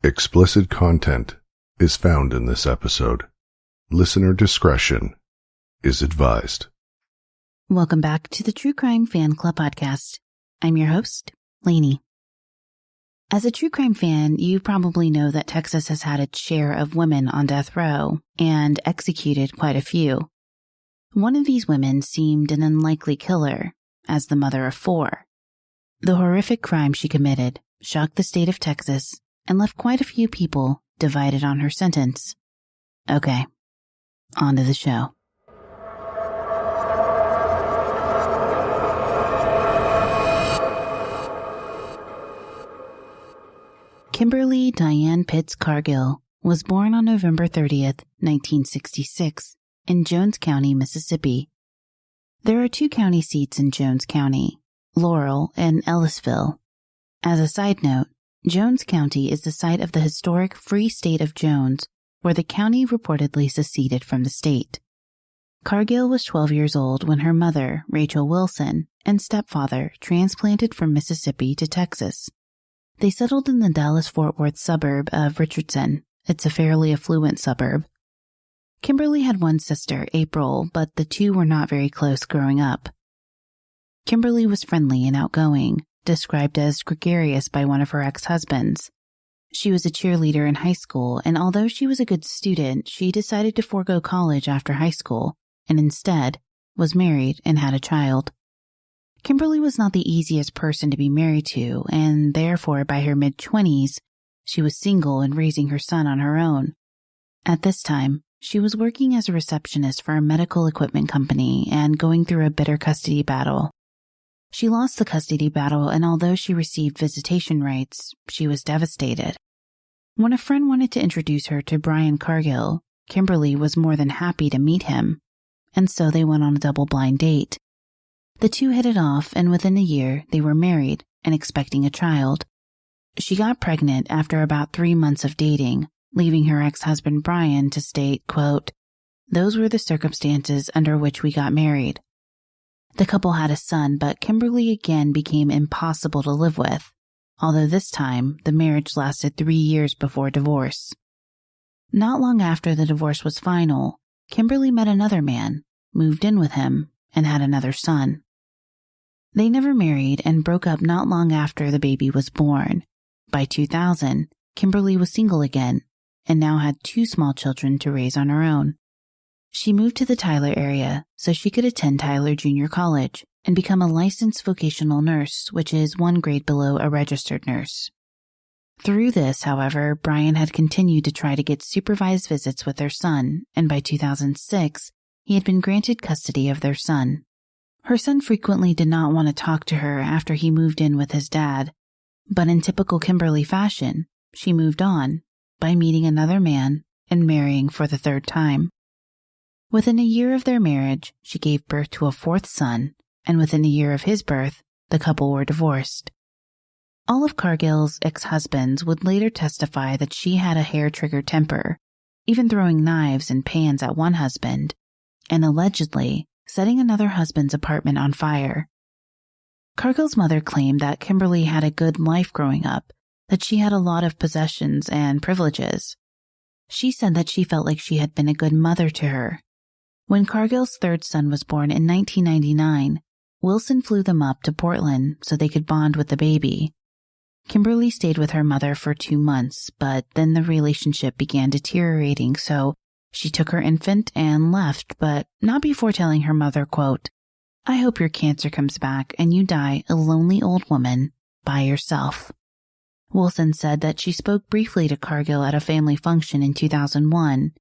Explicit content is found in this episode. Listener discretion is advised. Welcome back to the True Crime Fan Club podcast. I'm your host, Lainey. As a true crime fan, you probably know that Texas has had its share of women on death row and executed quite a few. One of these women seemed an unlikely killer, as the mother of 4. The horrific crime she committed shocked the state of Texas and left quite a few people divided on her sentence. Okay, on to the show. Kimberly Diane Pitts Cargill was born on November 30th, 1966, in Jones County, Mississippi. There are 2 county seats in Jones County, Laurel and Ellisville. As a side note, Jones County is the site of the historic Free State of Jones, where the county reportedly seceded from the state. Cargill was 12 years old when her mother, Rachel Wilson, and stepfather transplanted from Mississippi to Texas. They settled in the Dallas-Fort Worth suburb of Richardson. It's a fairly affluent suburb. Kimberly had one sister, April, but the two were not very close growing up. Kimberly was friendly and outgoing, described as gregarious by one of her ex-husbands. She was a cheerleader in high school, and although she was a good student, she decided to forego college after high school, and instead was married and had a child. Kimberly was not the easiest person to be married to, and therefore by her mid-20s, she was single and raising her son on her own. At this time, she was working as a receptionist for a medical equipment company and going through a bitter custody battle. She lost the custody battle, and although she received visitation rights, she was devastated. When a friend wanted to introduce her to Brian Cargill, Kimberly was more than happy to meet him, and so they went on a double-blind date. The two hit it off, and within a year, they were married and expecting a child. She got pregnant after about 3 months of dating, leaving her ex-husband Brian to state, quote, "Those were the circumstances under which we got married." The couple had a son, but Kimberly again became impossible to live with, although this time the marriage lasted 3 years before divorce. Not long after the divorce was final, Kimberly met another man, moved in with him, and had another son. They never married and broke up not long after the baby was born. By 2000, Kimberly was single again and now had 2 small children to raise on her own. She moved to the Tyler area so she could attend Tyler Junior College and become a licensed vocational nurse, which is 1 grade below a registered nurse. Through this, however, Brian had continued to try to get supervised visits with their son, and by 2006, he had been granted custody of their son. Her son frequently did not want to talk to her after he moved in with his dad, but in typical Kimberly fashion, she moved on by meeting another man and marrying for the 3rd time. Within a year of their marriage, she gave birth to a 4th son, and within a year of his birth, the couple were divorced. All of Cargill's ex-husbands would later testify that she had a hair-trigger temper, even throwing knives and pans at one husband, and allegedly setting another husband's apartment on fire. Cargill's mother claimed that Kimberly had a good life growing up, that she had a lot of possessions and privileges. She said that she felt like she had been a good mother to her. When Cargill's 3rd son was born in 1999, Wilson flew them up to Portland so they could bond with the baby. Kimberly stayed with her mother for 2 months, but then the relationship began deteriorating, so she took her infant and left, but not before telling her mother, quote, "I hope your cancer comes back and you die a lonely old woman by yourself." Wilson said that she spoke briefly to Cargill at a family function in 2001,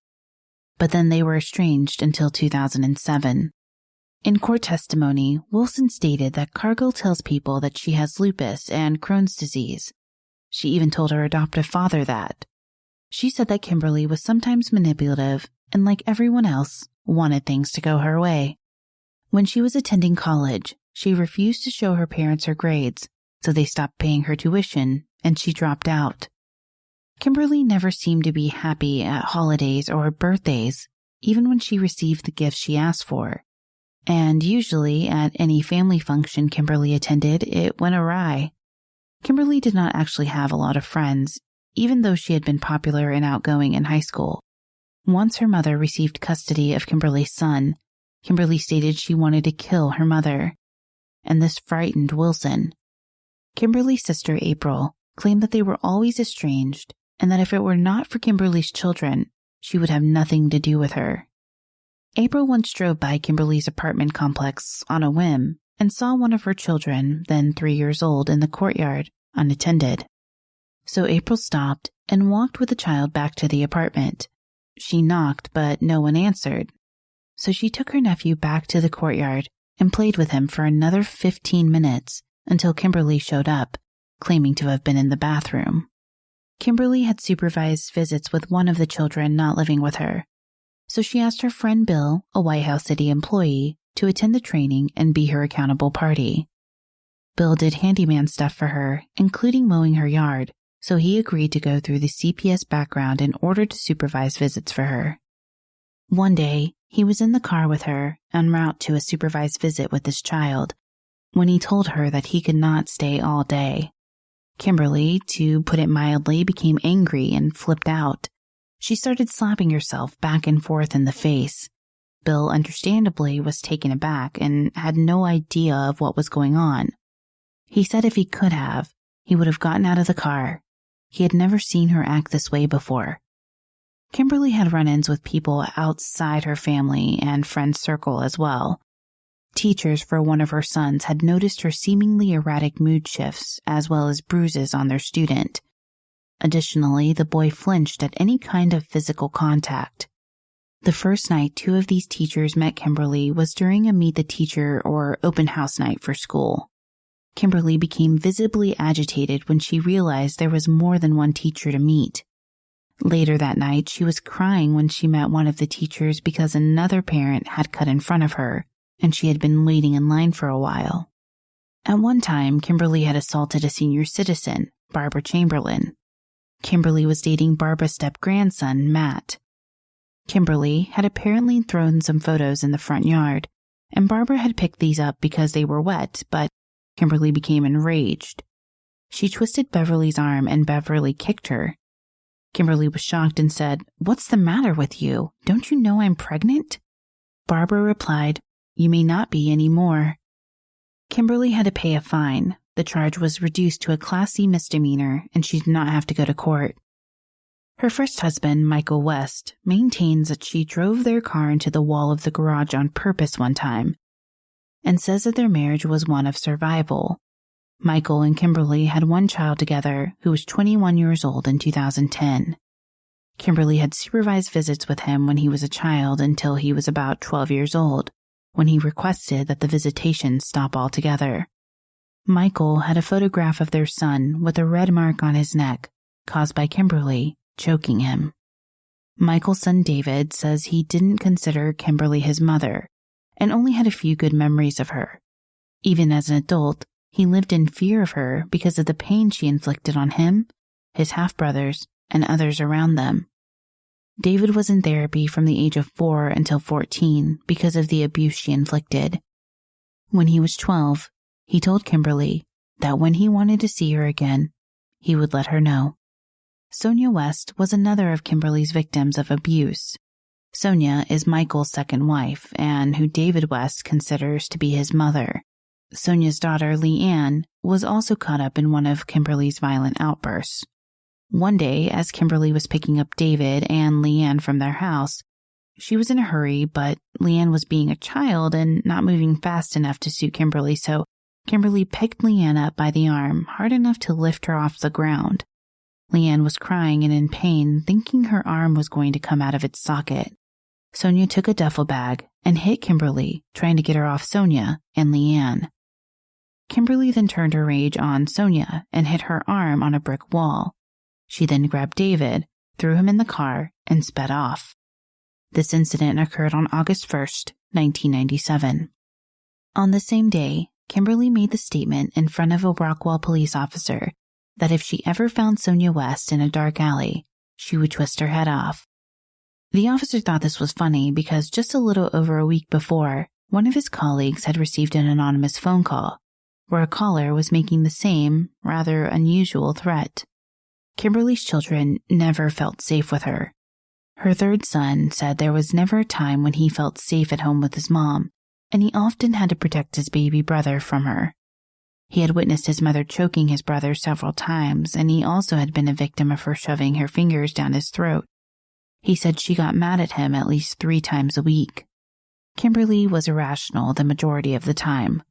but then they were estranged until 2007. In court testimony, Wilson stated that Cargill tells people that she has lupus and Crohn's disease. She even told her adoptive father that. She said that Kimberly was sometimes manipulative and, like everyone else, wanted things to go her way. When she was attending college, she refused to show her parents her grades, so they stopped paying her tuition and she dropped out. Kimberly never seemed to be happy at holidays or birthdays, even when she received the gifts she asked for. And usually, at any family function Kimberly attended, it went awry. Kimberly did not actually have a lot of friends, even though she had been popular and outgoing in high school. Once her mother received custody of Kimberly's son, Kimberly stated she wanted to kill her mother, and this frightened Wilson. Kimberly's sister April claimed that they were always estranged and that if it were not for Kimberly's children, she would have nothing to do with her. April once drove by Kimberly's apartment complex on a whim and saw one of her children, then 3 years old, in the courtyard, unattended. So April stopped and walked with the child back to the apartment. She knocked, but no one answered. So she took her nephew back to the courtyard and played with him for another 15 minutes until Kimberly showed up, claiming to have been in the bathroom. Kimberly had supervised visits with one of the children not living with her, so she asked her friend Bill, a White House City employee, to attend the training and be her accountable party. Bill did handyman stuff for her, including mowing her yard, so he agreed to go through the CPS background in order to supervise visits for her. One day, he was in the car with her en route to a supervised visit with his child when he told her that he could not stay all day. Kimberly, to put it mildly, became angry and flipped out. She started slapping herself back and forth in the face. Bill, understandably, was taken aback and had no idea of what was going on. He said if he could have, he would have gotten out of the car. He had never seen her act this way before. Kimberly had run-ins with people outside her family and friend circle as well. Teachers for one of her sons had noticed her seemingly erratic mood shifts as well as bruises on their student. Additionally, the boy flinched at any kind of physical contact. The first night 2 of these teachers met Kimberly was during a meet the teacher or open house night for school. Kimberly became visibly agitated when she realized there was more than one teacher to meet. Later that night, she was crying when she met one of the teachers because another parent had cut in front of her, and she had been waiting in line for a while. At one time, Kimberly had assaulted a senior citizen, Barbara Chamberlain. Kimberly was dating Barbara's step-grandson, Matt. Kimberly had apparently thrown some photos in the front yard, and Barbara had picked these up because they were wet, but Kimberly became enraged. She twisted Beverly's arm and Beverly kicked her. Kimberly was shocked and said, "What's the matter with you? Don't you know I'm pregnant?" Barbara replied, "You may not be anymore." Kimberly had to pay a fine. The charge was reduced to a Class C misdemeanor, and she did not have to go to court. Her first husband, Michael West, maintains that she drove their car into the wall of the garage on purpose one time, and says that their marriage was one of survival. Michael and Kimberly had one child together who was 21 years old in 2010. Kimberly had supervised visits with him when he was a child until he was about 12 years old, when he requested that the visitation stop altogether. Michael had a photograph of their son with a red mark on his neck, caused by Kimberly choking him. Michael's son David says he didn't consider Kimberly his mother and only had a few good memories of her. Even as an adult, he lived in fear of her because of the pain she inflicted on him, his half-brothers, and others around them. David was in therapy from the age of 4 until 14 because of the abuse she inflicted. When he was 12, he told Kimberly that when he wanted to see her again, he would let her know. Sonia West was another of Kimberly's victims of abuse. Sonia is Michael's second wife and who David West considers to be his mother. Sonia's daughter, Leanne, was also caught up in one of Kimberly's violent outbursts. One day, as Kimberly was picking up David and Leanne from their house, she was in a hurry, but Leanne was being a child and not moving fast enough to suit Kimberly, so Kimberly picked Leanne up by the arm hard enough to lift her off the ground. Leanne was crying and in pain, thinking her arm was going to come out of its socket. Sonia took a duffel bag and hit Kimberly, trying to get her off Sonia and Leanne. Kimberly then turned her rage on Sonia and hit her arm on a brick wall. She then grabbed David, threw him in the car, and sped off. This incident occurred on August 1st, 1997. On the same day, Kimberly made the statement in front of a Rockwall police officer that if she ever found Sonia West in a dark alley, she would twist her head off. The officer thought this was funny because just a little over a week before, one of his colleagues had received an anonymous phone call where a caller was making the same, rather unusual threat. Kimberly's children never felt safe with her. Her third son said there was never a time when he felt safe at home with his mom, and he often had to protect his baby brother from her. He had witnessed his mother choking his brother several times, and he also had been a victim of her shoving her fingers down his throat. He said she got mad at him at least 3 times a week. Kimberly was irrational the majority of the time.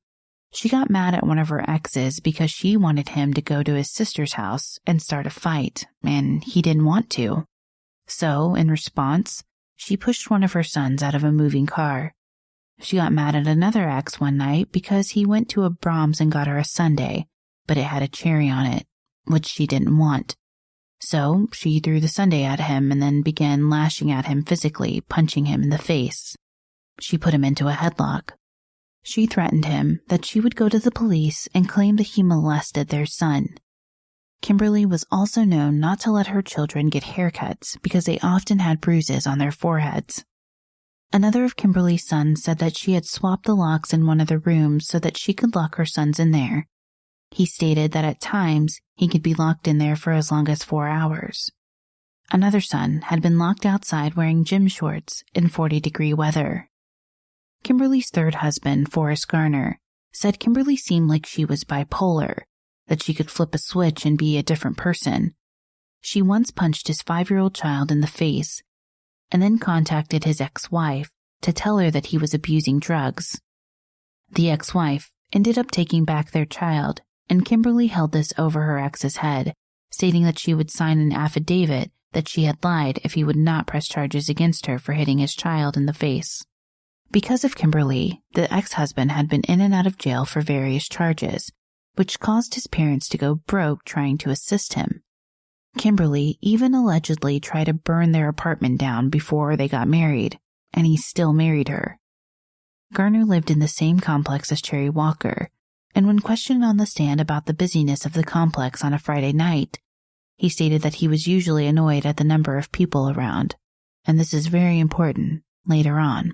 She got mad at one of her exes because she wanted him to go to his sister's house and start a fight, and he didn't want to. So, in response, she pushed one of her sons out of a moving car. She got mad at another ex one night because he went to a Brahms and got her a sundae, but it had a cherry on it, which she didn't want. So, she threw the sundae at him and then began lashing at him physically, punching him in the face. She put him into a headlock. She threatened him that she would go to the police and claim that he molested their son. Kimberly was also known not to let her children get haircuts because they often had bruises on their foreheads. Another of Kimberly's sons said that she had swapped the locks in one of the rooms so that she could lock her sons in there. He stated that at times he could be locked in there for as long as 4 hours. Another son had been locked outside wearing gym shorts in 40-degree weather. Kimberly's third husband, Forrest Garner, said Kimberly seemed like she was bipolar, that she could flip a switch and be a different person. She once punched his 5-year-old child in the face and then contacted his ex-wife to tell her that he was abusing drugs. The ex-wife ended up taking back their child, and Kimberly held this over her ex's head, stating that she would sign an affidavit that she had lied if he would not press charges against her for hitting his child in the face. Because of Kimberly, the ex-husband had been in and out of jail for various charges, which caused his parents to go broke trying to assist him. Kimberly even allegedly tried to burn their apartment down before they got married, and he still married her. Garner lived in the same complex as Cherie Walker, and when questioned on the stand about the busyness of the complex on a Friday night, he stated that he was usually annoyed at the number of people around, and this is very important later on.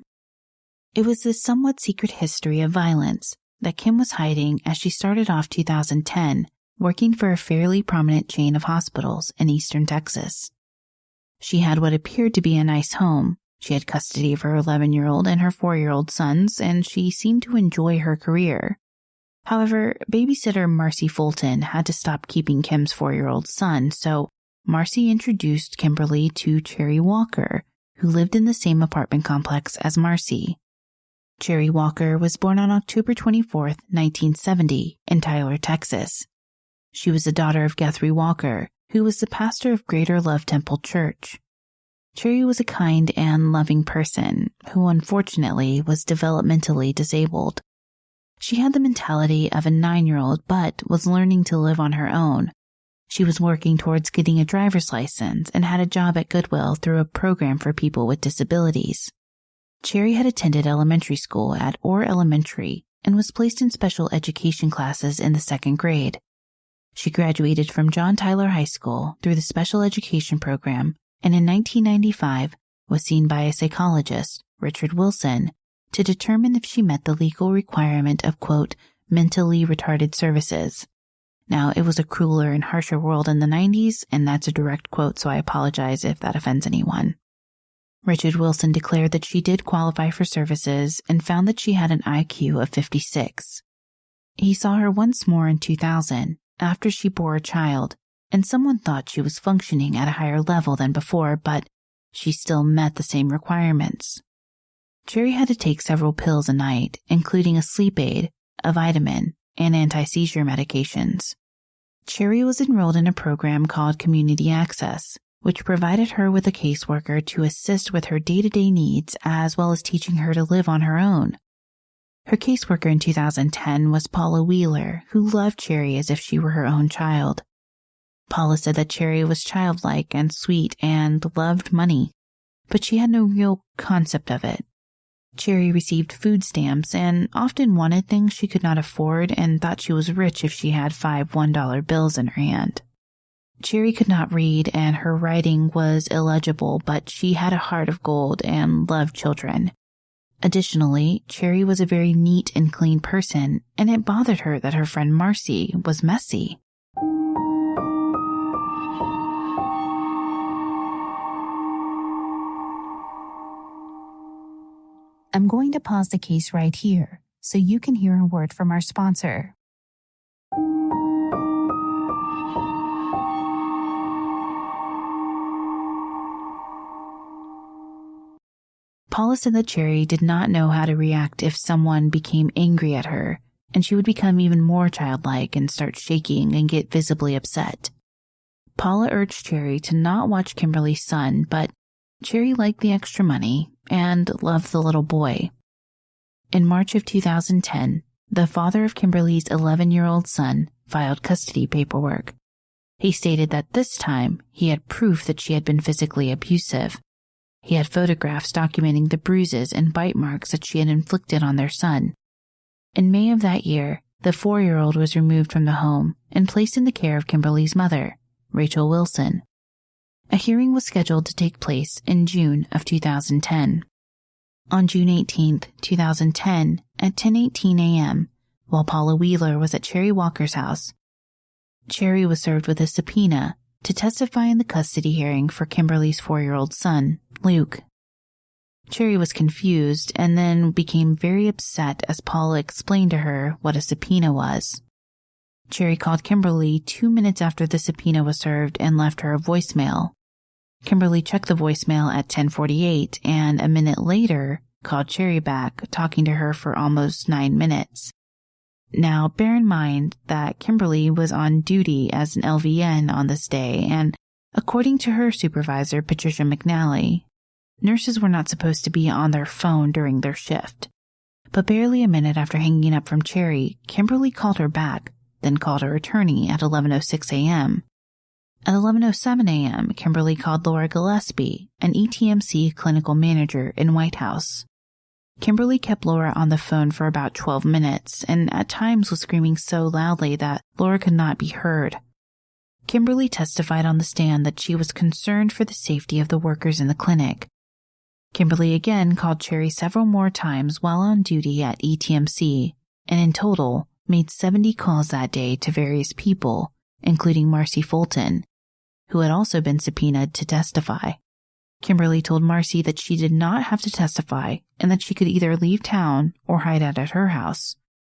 It was this somewhat secret history of violence that Kim was hiding as she started off 2010 working for a fairly prominent chain of hospitals in eastern Texas. She had what appeared to be a nice home. She had custody of her 11-year-old and her 4-year-old sons, and she seemed to enjoy her career. However, babysitter Marcy Fulton had to stop keeping Kim's 4-year-old son, so Marcy introduced Kimberly to Cherie Walker, who lived in the same apartment complex as Marcy. Cherie Walker was born on October 24, 1970, in Tyler, Texas. She was the daughter of Guthrie Walker, who was the pastor of Greater Love Temple Church. Cherie was a kind and loving person who unfortunately was developmentally disabled. She had the mentality of a 9-year-old but was learning to live on her own. She was working towards getting a driver's license and had a job at Goodwill through a program for people with disabilities. Cherie had attended elementary school at Orr Elementary and was placed in special education classes in the 2nd grade. She graduated from John Tyler High School through the special education program and in 1995 was seen by a psychologist, Richard Wilson, to determine if she met the legal requirement of, quote, mentally retarded services. Now, it was a crueler and harsher world in the 90s, and that's a direct quote, so I apologize if that offends anyone. Richard Wilson declared that she did qualify for services and found that she had an IQ of 56. He saw her once more in 2000, after she bore a child, and someone thought she was functioning at a higher level than before, but she still met the same requirements. Cherie had to take several pills a night, including a sleep aid, a vitamin, and anti-seizure medications. Cherie was enrolled in a program called Community Access, which provided her with a caseworker to assist with her day-to-day needs as well as teaching her to live on her own. Her caseworker in 2010 was Paula Wheeler, who loved Cherie as if she were her own child. Paula said that Cherie was childlike and sweet and loved money, but she had no real concept of it. Cherie received food stamps and often wanted things she could not afford and thought she was rich if she had 5 $1 bills in her hand. Cherie could not read and her writing was illegible, but she had a heart of gold and loved children. Additionally, Cherie was a very neat and clean person, and it bothered her that her friend Marcy was messy. I'm going to pause the case right here so you can hear a word from our sponsor. Paula said that Cherie did not know how to react if someone became angry at her, and she would become even more childlike and start shaking and get visibly upset. Paula urged Cherie to not watch Kimberly's son, but Cherie liked the extra money and loved the little boy. In March of 2010, the father of Kimberly's 11-year-old son filed custody paperwork. He stated that this time he had proof that she had been physically abusive. He had photographs documenting the bruises and bite marks that she had inflicted on their son. In May of that year, the 4-year-old was removed from the home and placed in the care of Kimberly's mother, Rachel Wilson. A hearing was scheduled to take place in June of 2010. On June 18, 2010, at 10:18 a.m., while Paula Wheeler was at Cherie Walker's house, Cherie was served with a subpoena to testify in the custody hearing for Kimberly's 4-year-old son, Luke. Cherie was confused and then became very upset as Paula explained to her what a subpoena was. Cherie called Kimberly 2 minutes after the subpoena was served and left her a voicemail. Kimberly checked the voicemail at 10:48 and a minute later called Cherie back, talking to her for almost 9 minutes. Now, bear in mind that Kimberly was on duty as an LVN on this day, and according to her supervisor, Patricia McNally, nurses were not supposed to be on their phone during their shift. But barely a minute after hanging up from Cherie, Kimberly called her back, then called her attorney at 11:06 a.m. At 11:07 a.m., Kimberly called Laura Gillespie, an ETMC clinical manager in White House. Kimberly kept Laura on the phone for about 12 minutes and at times was screaming so loudly that Laura could not be heard. Kimberly testified on the stand that she was concerned for the safety of the workers in the clinic. Kimberly again called Cherie several more times while on duty at ETMC, and in total made 70 calls that day to various people, including Marcy Fulton, who had also been subpoenaed to testify. Kimberly told Marcy that she did not have to testify and that she could either leave town or hide out at her house.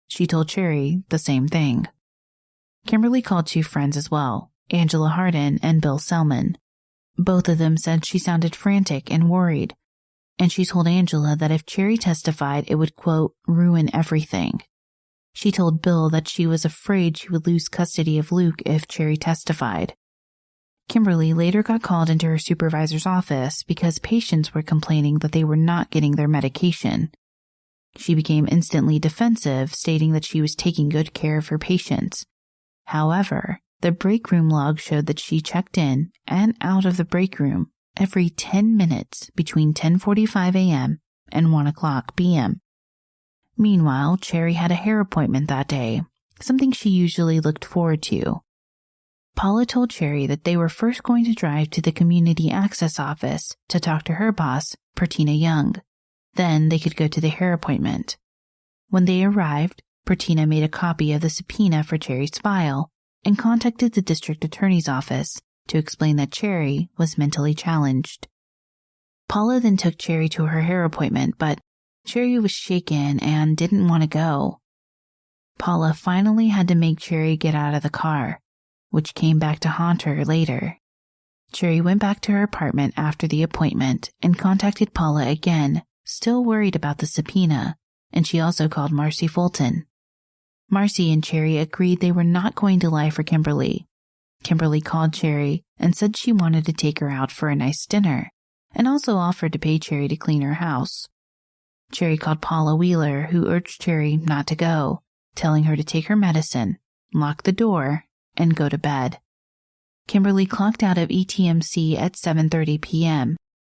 She told Cherie the same thing. Kimberly called 2 friends as well, Angela Hardin and Bill Selman. Both of them said she sounded frantic and worried, and she told Angela that if Cherie testified, it would, quote, ruin everything. She told Bill that she was afraid she would lose custody of Luke if Cherie testified. Kimberly later got called into her supervisor's office because patients were complaining that they were not getting their medication. She became instantly defensive, stating that she was taking good care of her patients. However, the break room log showed that she checked in and out of the break room every 10 minutes between 10:45 a.m. and 1 o'clock p.m. Meanwhile, Cherie had a hair appointment that day, something she usually looked forward to. Paula told Cherie that they were first going to drive to the community access office to talk to her boss, Pertina Young. Then they could go to the hair appointment. When they arrived, Pertina made a copy of the subpoena for Cherie's file and contacted the district attorney's office to explain that Cherie was mentally challenged. Paula then took Cherie to her hair appointment, but Cherie was shaken and didn't want to go. Paula finally had to make Cherie get out of the car, which came back to haunt her later. Cherie went back to her apartment after the appointment and contacted Paula again, still worried about the subpoena, and she also called Marcy Fulton. Marcy and Cherie agreed they were not going to lie for Kimberly. Kimberly called Cherie and said she wanted to take her out for a nice dinner, and also offered to pay Cherie to clean her house. Cherie called Paula Wheeler, who urged Cherie not to go, telling her to take her medicine, lock the door, and go to bed. Kimberly clocked out of ETMC at 7:30 p.m.,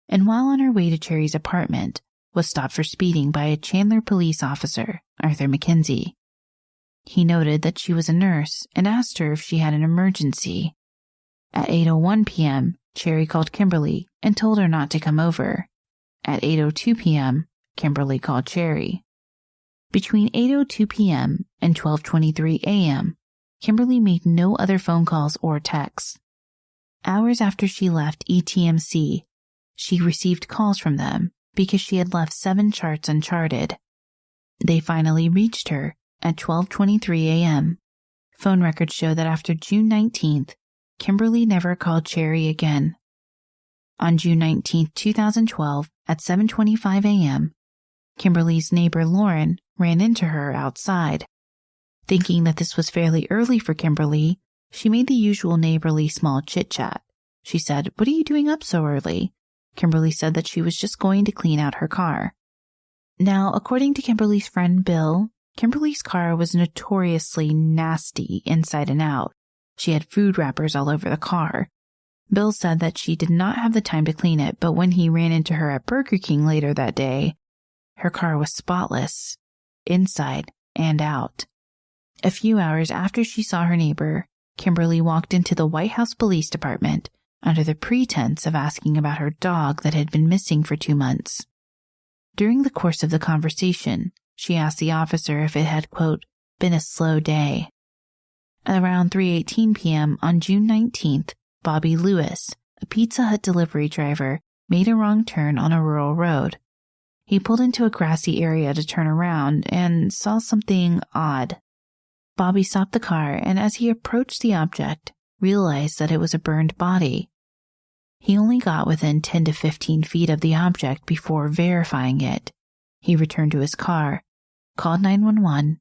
and while on her way to Cherie's apartment, was stopped for speeding by a Chandler police officer, Arthur McKenzie. He noted that she was a nurse and asked her if she had an emergency. At 8:01 p.m., Cherie called Kimberly and told her not to come over. At 8:02 p.m., Kimberly called Cherie. Between 8:02 p.m. and 12:23 a.m., Kimberly made no other phone calls or texts. Hours after she left ETMC, she received calls from them because she had left 7 charts uncharted. They finally reached her at 12:23 a.m. Phone records show that after June 19th, Kimberly never called Cherie again. On June 19, 2012, at 7:25 a.m., Kimberly's neighbor Lauren ran into her outside. Thinking that this was fairly early for Kimberly, she made the usual neighborly small chit-chat. She said, "What are you doing up so early?" Kimberly said that she was just going to clean out her car. Now, according to Kimberly's friend Bill, Kimberly's car was notoriously nasty inside and out. She had food wrappers all over the car. Bill said that she did not have the time to clean it, but when he ran into her at Burger King later that day, her car was spotless, inside and out. A few hours after she saw her neighbor, Kimberly walked into the White House Police Department under the pretense of asking about her dog that had been missing for 2 months. During the course of the conversation, she asked the officer if it had, quote, been a slow day. Around 3:18 p.m. on June 19th, Bobby Lewis, a Pizza Hut delivery driver, made a wrong turn on a rural road. He pulled into a grassy area to turn around and saw something odd. Bobby stopped the car and as he approached the object, realized that it was a burned body. He only got within 10 to 15 feet of the object before verifying it. He returned to his car, called 911,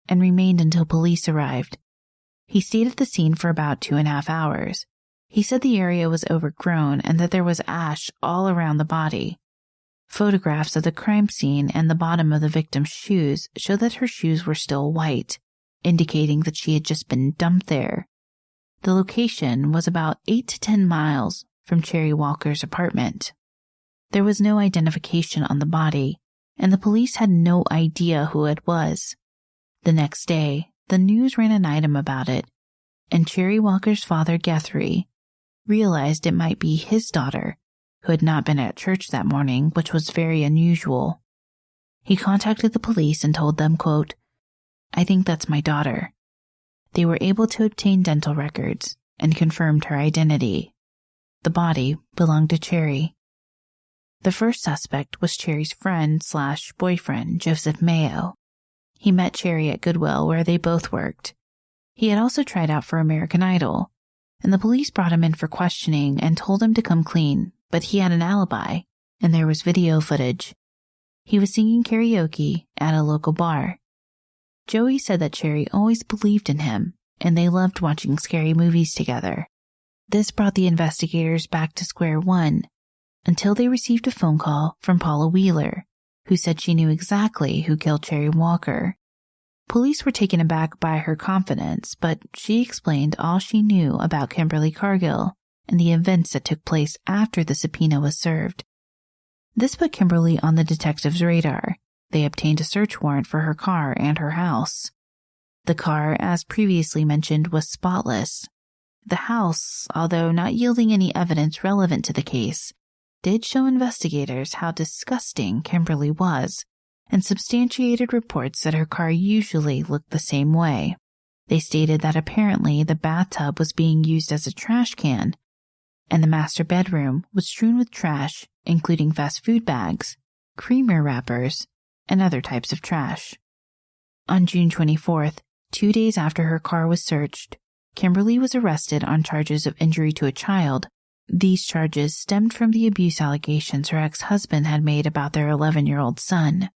and remained until police arrived. He stayed at the scene for about 2.5 hours. He said the area was overgrown and that there was ash all around the body. Photographs of the crime scene and the bottom of the victim's shoes show that her shoes were still white, indicating that she had just been dumped there. The location was about 8 to 10 miles from Cherie Walker's apartment. There was no identification on the body, and the police had no idea who it was. The next day, the news ran an item about it, and Cherie Walker's father, Guthrie, realized it might be his daughter, who had not been at church that morning, which was very unusual. He contacted the police and told them, quote, "I think that's my daughter." They were able to obtain dental records and confirmed her identity. The body belonged to Cherie. The first suspect was Cherie's friend/boyfriend, Joseph Mayo. He met Cherie at Goodwill, where they both worked. He had also tried out for American Idol, and the police brought him in for questioning and told him to come clean, but he had an alibi, and there was video footage. He was singing karaoke at a local bar. Joey said that Cherie always believed in him, and they loved watching scary movies together. This brought the investigators back to square one, until they received a phone call from Paula Wheeler, who said she knew exactly who killed Cherie Walker. Police were taken aback by her confidence, but she explained all she knew about Kimberly Cargill and the events that took place after the subpoena was served. This put Kimberly on the detectives' radar. They obtained a search warrant for her car and her house. The car, as previously mentioned, was spotless. The house, although not yielding any evidence relevant to the case, did show investigators how disgusting Kimberly was and substantiated reports that her car usually looked the same way. They stated that apparently the bathtub was being used as a trash can, and the master bedroom was strewn with trash, including fast food bags, creamer wrappers, and other types of trash. On June 24th, 2 days after her car was searched, Kimberly was arrested on charges of injury to a child. These charges stemmed from the abuse allegations her ex-husband had made about their 11-year-old son.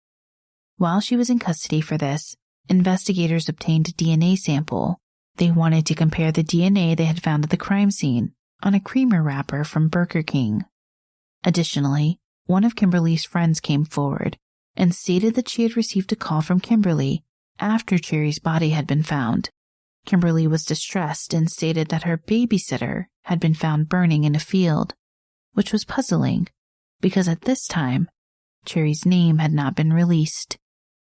While she was in custody for this, investigators obtained a DNA sample. They wanted to compare the DNA they had found at the crime scene on a creamer wrapper from Burger King. Additionally, one of Kimberly's friends came forward and stated that she had received a call from Kimberly after Cherie's body had been found. Kimberly was distressed and stated that her babysitter had been found burning in a field, which was puzzling because at this time, Cherie's name had not been released.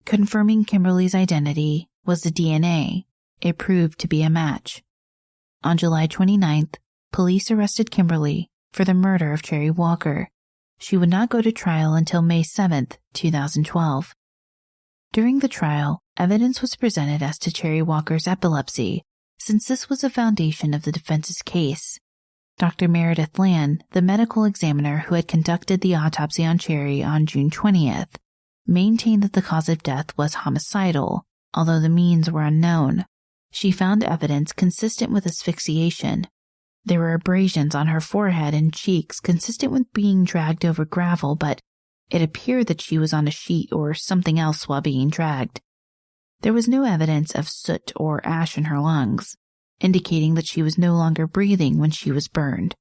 Confirming Kimberly's identity was the DNA. It proved to be a match. On July 29th, police arrested Kimberly for the murder of Cherie Walker. She would not go to trial until May 7th, 2012. During the trial, evidence was presented as to Cherie Walker's epilepsy, since this was the foundation of the defense's case. Dr. Meredith Land, the medical examiner who had conducted the autopsy on Cherie on June 20th, maintained that the cause of death was homicidal, although the means were unknown. She found evidence consistent with asphyxiation. There were abrasions on her forehead and cheeks consistent with being dragged over gravel, but it appeared that she was on a sheet or something else while being dragged. There was no evidence of soot or ash in her lungs, indicating that she was no longer breathing when she was burned.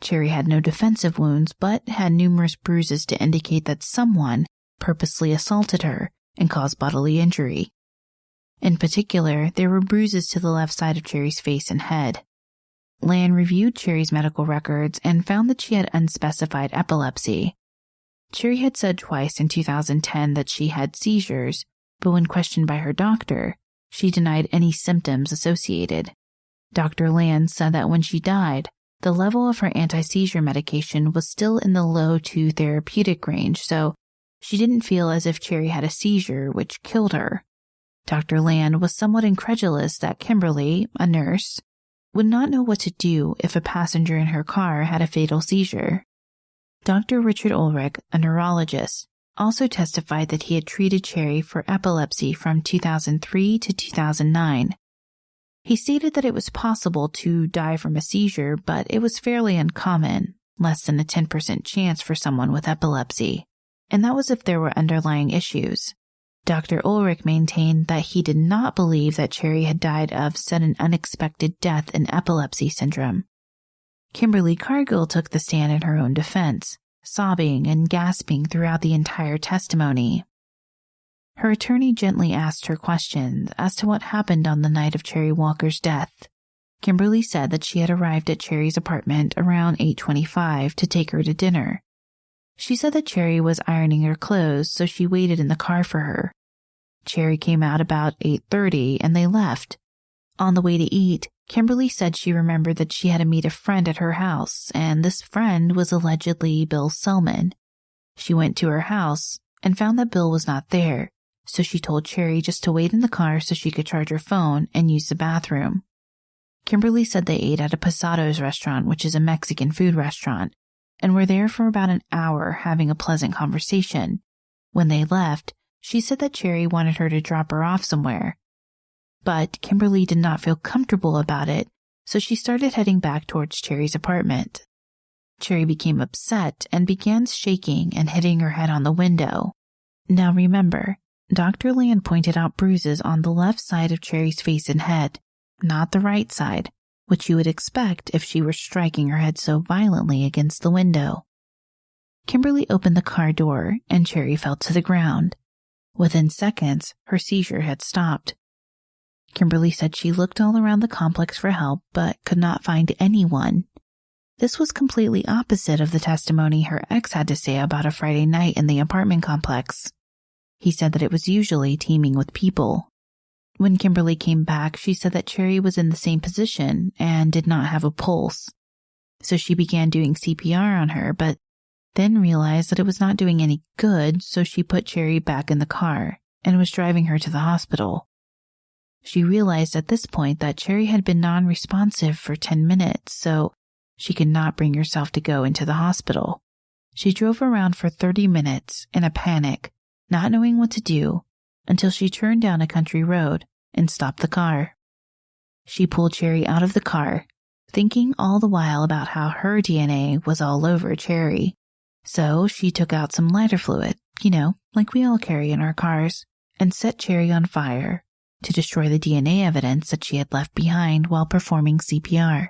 Cherie had no defensive wounds, but had numerous bruises to indicate that someone purposely assaulted her and caused bodily injury. In particular, there were bruises to the left side of Cherie's face and head. Land reviewed Cherie's medical records and found that she had unspecified epilepsy. Cherie had said twice in 2010 that she had seizures, but when questioned by her doctor, she denied any symptoms associated. Dr. Land said that when she died, the level of her anti-seizure medication was still in the low to therapeutic range, so she didn't feel as if Cherie had a seizure, which killed her. Dr. Land was somewhat incredulous that Kimberly, a nurse, would not know what to do if a passenger in her car had a fatal seizure. Dr. Richard Ulrich, a neurologist, also testified that he had treated Cherie for epilepsy from 2003 to 2009. He stated that it was possible to die from a seizure, but it was fairly uncommon, less than a 10% chance for someone with epilepsy, and that was if there were underlying issues. Dr. Ulrich maintained that he did not believe that Cherie had died of sudden unexpected death in epilepsy syndrome. Kimberly Cargill took the stand in her own defense, sobbing and gasping throughout the entire testimony. Her attorney gently asked her questions as to what happened on the night of Cherie Walker's death. Kimberly said that she had arrived at Cherie's apartment around 8:25 to take her to dinner. She said that Cherie was ironing her clothes, so she waited in the car for her. Cherie came out about 8:30 and they left. On the way to eat, Kimberly said she remembered that she had to meet a friend at her house, and this friend was allegedly Bill Selman. She went to her house and found that Bill was not there, so she told Cherie just to wait in the car so she could charge her phone and use the bathroom. Kimberly said they ate at a Posado's restaurant, which is a Mexican food restaurant, and were there for about an hour having a pleasant conversation. When they left, she said that Cherie wanted her to drop her off somewhere. But Kimberly did not feel comfortable about it, so she started heading back towards Cherie's apartment. Cherie became upset and began shaking and hitting her head on the window. Now remember, Dr. Land pointed out bruises on the left side of Cherie's face and head, not the right side, which you would expect if she were striking her head so violently against the window. Kimberly opened the car door and Cherie fell to the ground. Within seconds, her seizure had stopped. Kimberly said she looked all around the complex for help but could not find anyone. This was completely opposite of the testimony her ex had to say about a Friday night in the apartment complex. He said that it was usually teeming with people. When Kimberly came back, she said that Cherie was in the same position and did not have a pulse. So she began doing CPR on her, but then realized that it was not doing any good, so she put Cherie back in the car and was driving her to the hospital. She realized at this point that Cherie had been non-responsive for 10 minutes, so she could not bring herself to go into the hospital. She drove around for 30 minutes in a panic, not knowing what to do, until she turned down a country road and stopped the car. She pulled Cherie out of the car, thinking all the while about how her DNA was all over Cherie. So she took out some lighter fluid, like we all carry in our cars, and set Cherie on fire to destroy the DNA evidence that she had left behind while performing CPR.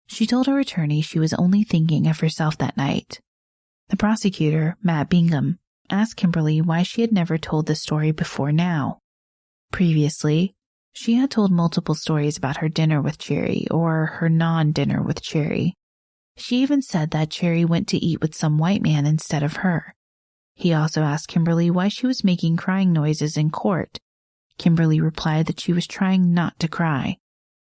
She told her attorney she was only thinking of herself that night. The prosecutor, Matt Bingham, asked Kimberly why she had never told this story before now. Previously, she had told multiple stories about her dinner with Cherie or her non-dinner with Cherie. She even said that Cherie went to eat with some white man instead of her. He also asked Kimberly why she was making crying noises in court. Kimberly replied that she was trying not to cry.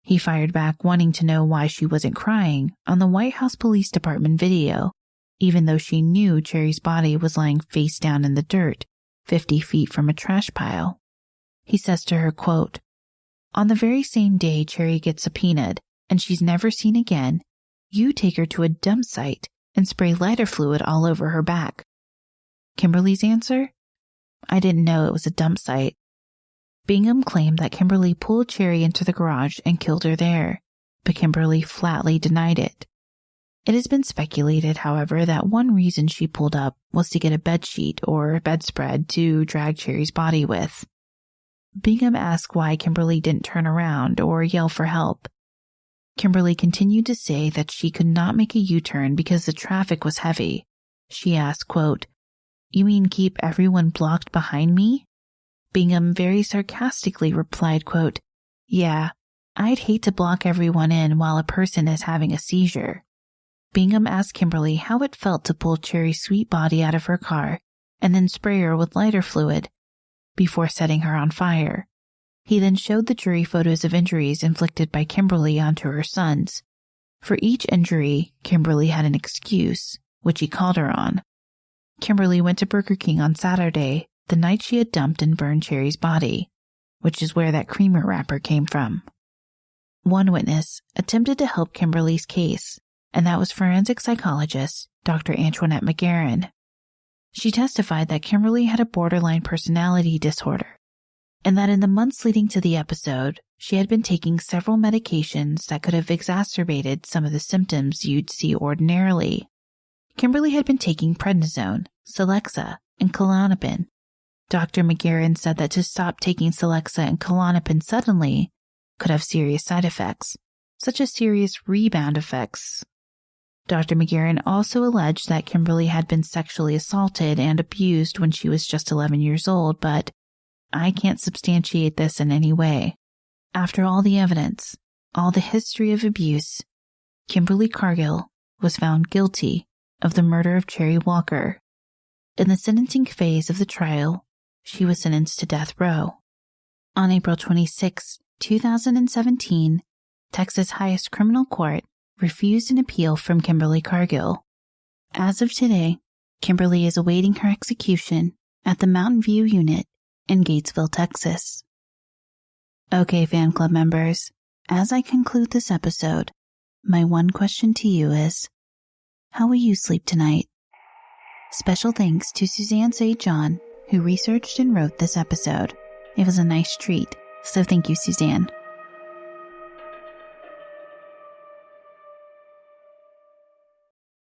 He fired back wanting to know why she wasn't crying on the White House Police Department video, even though she knew Cherie's body was lying face down in the dirt, 50 feet from a trash pile. He says to her, quote, "On the very same day Cherie gets subpoenaed and she's never seen again, you take her to a dump site and spray lighter fluid all over her back. Kimberly's answer? I didn't know it was a dump site. Bingham claimed that Kimberly pulled Cherie into the garage and killed her there, but Kimberly flatly denied it. It has been speculated, however, that one reason she pulled up was to get a bedsheet or bedspread to drag Cherie's body with. Bingham asked why Kimberly didn't turn around or yell for help. Kimberly continued to say that she could not make a U-turn because the traffic was heavy. She asked, quote, "You mean keep everyone blocked behind me?" Bingham very sarcastically replied, quote, "Yeah, I'd hate to block everyone in while a person is having a seizure." Bingham asked Kimberly how it felt to pull Cherie's sweet body out of her car and then spray her with lighter fluid before setting her on fire. He then showed the jury photos of injuries inflicted by Kimberly onto her sons. For each injury, Kimberly had an excuse, which he called her on. Kimberly went to Burger King on Saturday, the night she had dumped and burned Cherie's body, which is where that creamer wrapper came from. One witness attempted to help Kimberly's case, and that was forensic psychologist Dr. Antoinette McGarren. She testified that Kimberly had a borderline personality disorder, and that in the months leading to the episode, she had been taking several medications that could have exacerbated some of the symptoms you'd see ordinarily. Kimberly had been taking prednisone, Celexa, and Klonopin. Dr. McGarren said that to stop taking Celexa and Klonopin suddenly could have serious side effects, such as serious rebound effects. Dr. McGarren also alleged that Kimberly had been sexually assaulted and abused when she was just 11 years old, but I can't substantiate this in any way. After all the evidence, all the history of abuse, Kimberly Cargill was found guilty of the murder of Cherie Walker. In the sentencing phase of the trial, she was sentenced to death row. On April 26, 2017, Texas' highest criminal court refused an appeal from Kimberly Cargill. As of today, Kimberly is awaiting her execution at the Mountain View Unit in Gatesville, Texas. Okay, fan club members, as I conclude this episode, my one question to you is, how will you sleep tonight? Special thanks to Suzanne St. John, who researched and wrote this episode. It was a nice treat, so thank you, Suzanne.